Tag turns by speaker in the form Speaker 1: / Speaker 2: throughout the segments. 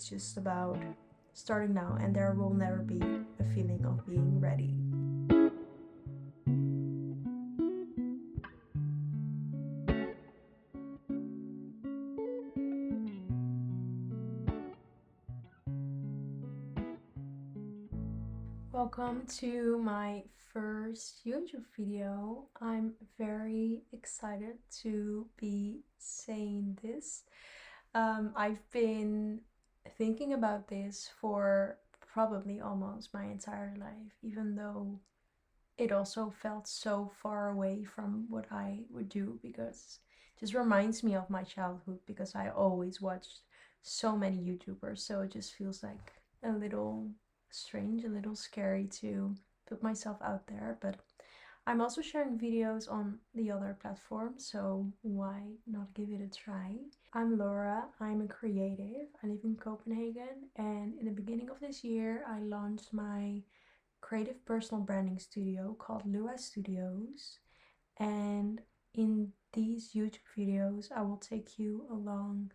Speaker 1: it's just about starting now, and there will never be a feeling of being ready. Welcome to my first YouTube video. I'm very excited to be saying this. I've been thinking about this for probably almost my entire life, even though it also felt so far away from what I would do, because it just reminds me of my childhood, because I always watched so many YouTubers, so it just feels like a little strange, a little scary to put myself out there. But I'm also sharing videos on the other platforms, so why not give it a try? I'm Laura, I'm a creative, I live in Copenhagen, and in the beginning of this year I launched my creative personal branding studio called luáh Studios, and in these YouTube videos I will take you along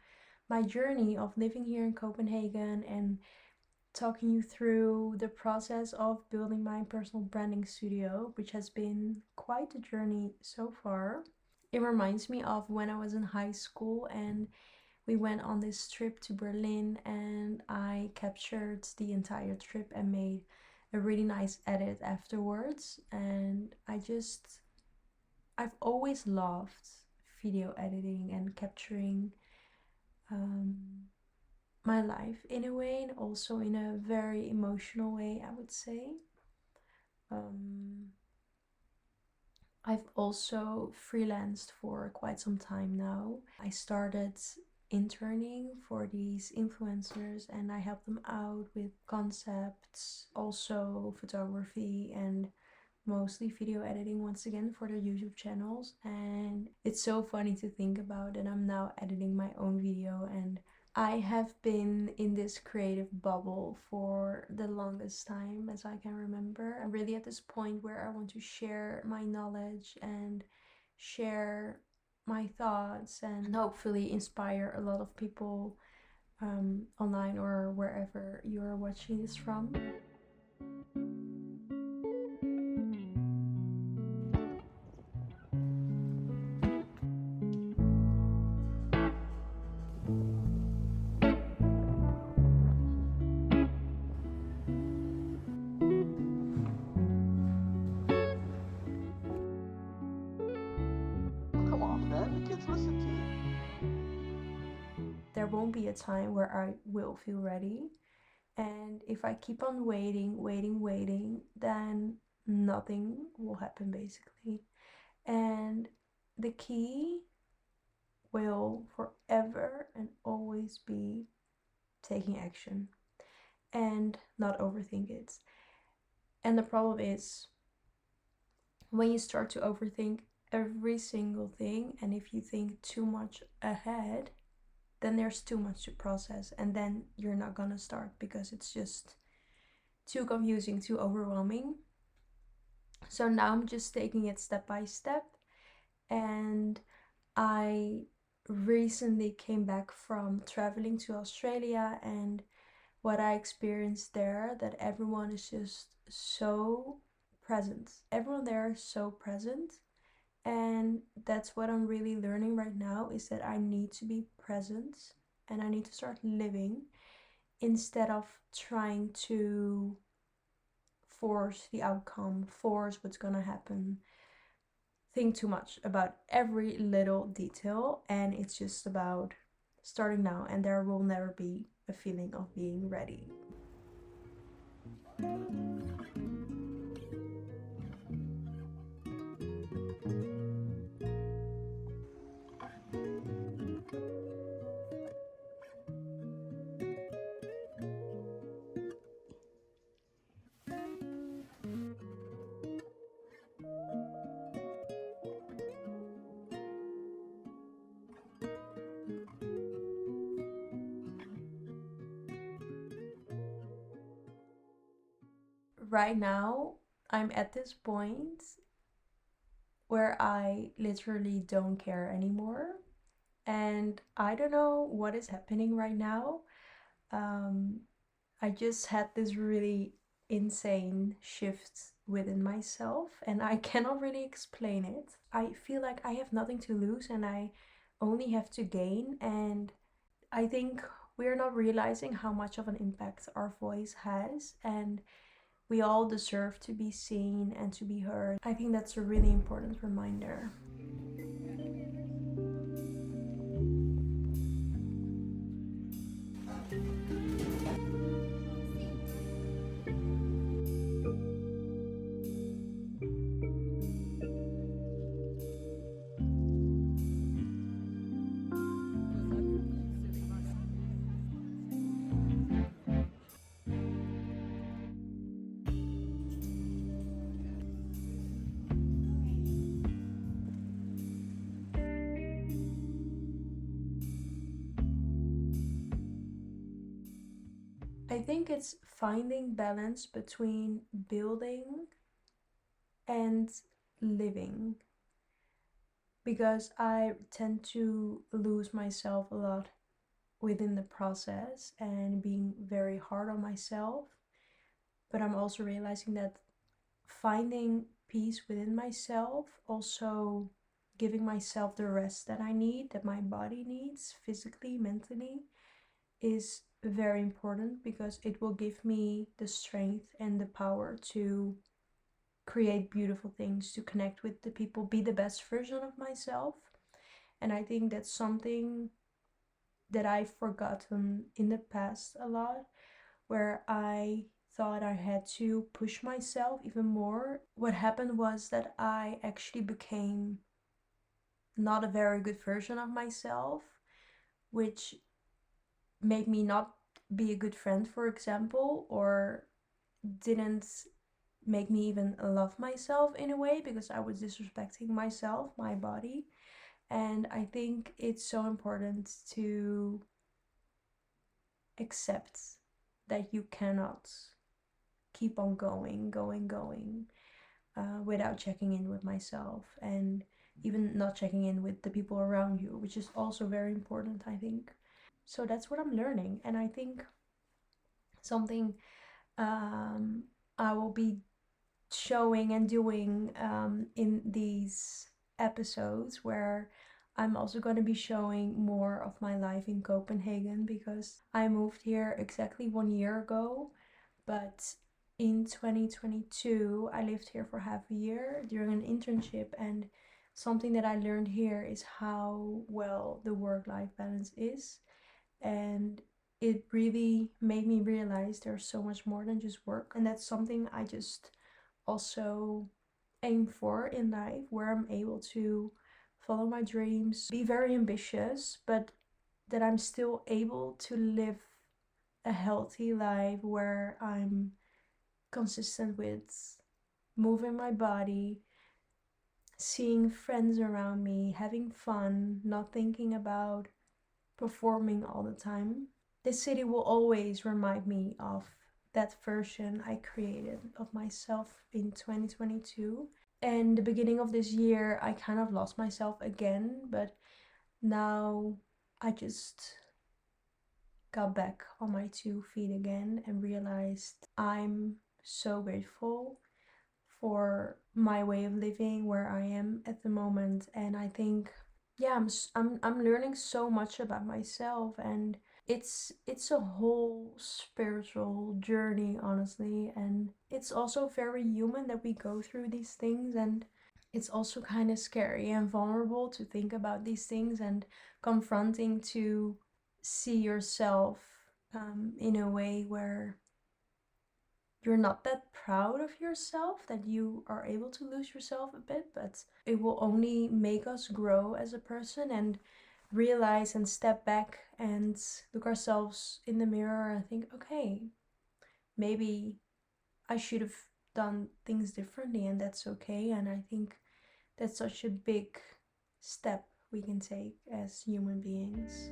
Speaker 1: my journey of living here in Copenhagen and talking you through the process of building my personal branding studio, which has been quite a journey so far. It reminds me of when I was in high school and we went on this trip to Berlin, and I captured the entire trip and made a really nice edit afterwards. And I've always loved video editing and capturing my life in a way, and also in a very emotional way, I would say. I've also freelanced for quite some time now. I started interning for these influencers and I help them out with concepts, also photography, and mostly video editing once again for their YouTube channels. And it's so funny to think about that I'm now editing my own video, and I have been in this creative bubble for the longest time as I can remember. I'm really at this point where I want to share my knowledge and share my thoughts and hopefully inspire a lot of people online or wherever you're watching this from.
Speaker 2: Come on, man, the kids listen to you.
Speaker 1: There won't be a time where I will feel ready. And if I keep on waiting, then nothing will happen basically. And the key will forever and always be taking action and not overthink it. And the problem is when you start to overthink every single thing, and if you think too much ahead, then there's too much to process, and then you're not gonna start because it's just too confusing, too overwhelming. So now I'm just taking it step by step, and I recently came back from traveling to Australia, and what I experienced there, that everyone is just so present. Everyone there is so present, and that's what I'm really learning right now, is that I need to be present and I need to start living instead of trying to force the outcome, force what's gonna happen, think too much about every little detail. And it's just about starting now, and there will never be a feeling of being ready. Right now, I'm at this point where I literally don't care anymore. And I don't know what is happening right now, um, I just had this really insane shift within myself, and I cannot really explain it. I feel like I have nothing to lose and I only have to gain, and I think we're not realizing how much of an impact our voice has, and we all deserve to be seen and to be heard. I think that's a really important reminder. I think it's finding balance between building and living, because I tend to lose myself a lot within the process and being very hard on myself. But I'm also realizing that finding peace within myself, also giving myself the rest that I need, that my body needs physically, mentally, is very important because it will give me the strength and the power to create beautiful things, to connect with the people, be the best version of myself. And I think that's something that I've forgotten in the past a lot, where I thought I had to push myself even more. What happened was that I actually became not a very good version of myself, which made me not be a good friend, for example, or didn't make me even love myself in a way because I was disrespecting myself, my body. And I think it's so important to accept that you cannot keep on going without checking in with myself, and even not checking in with the people around you, which is also very important, I think. So that's what I'm learning, and I think something um, I will be showing and doing in these episodes, where I'm also going to be showing more of my life in Copenhagen, because I moved here exactly 1 year ago, but in 2022 I lived here for half a year during an internship, and something that I learned here is how well the work-life balance is, and it really made me realize there's so much more than just work, and that's something I just also aim for in life, where I'm able to follow my dreams, be very ambitious, but that I'm still able to live a healthy life where I'm consistent with moving my body, seeing friends around me, having fun, not thinking about performing all the time. This city will always remind me of that version I created of myself in 2022. And the beginning of this year, I kind of lost myself again, but now I just got back on my 2 feet again and realized I'm so grateful for my way of living where I am at the moment. And I think, yeah, I'm learning so much about myself, and it's a whole spiritual journey, honestly, and it's also very human that we go through these things, and it's also kind of scary and vulnerable to think about these things, and confronting to see yourself in a way where you're not that proud of yourself, that you are able to lose yourself a bit, but it will only make us grow as a person and realize and step back and look ourselves in the mirror and think, okay, maybe I should have done things differently, and that's okay. And I think that's such a big step we can take as human beings.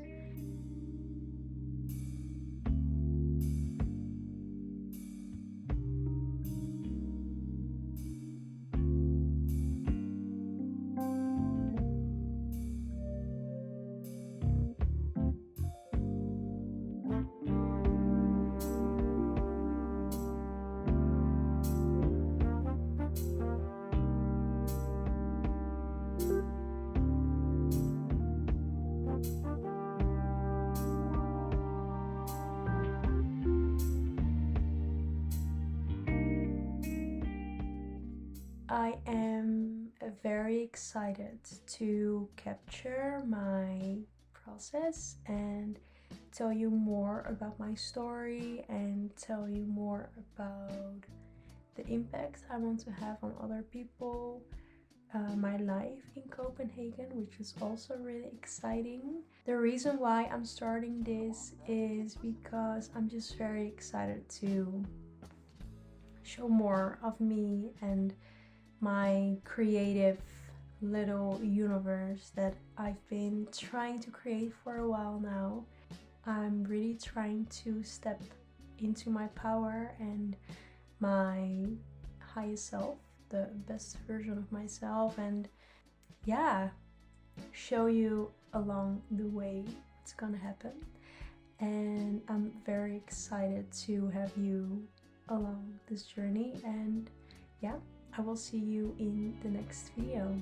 Speaker 1: I am very excited to capture my process and tell you more about my story and tell you more about the impact I want to have on other people, my life in Copenhagen, which is also really exciting. The reason why I'm starting this is because I'm just very excited to show more of me and my creative little universe that I've been trying to create for a while now. I'm really trying to step into my power and my highest self, the best version of myself, and yeah, show you along the way what's gonna happen. And I'm very excited to have you along this journey. And yeah, I will see you in the next video.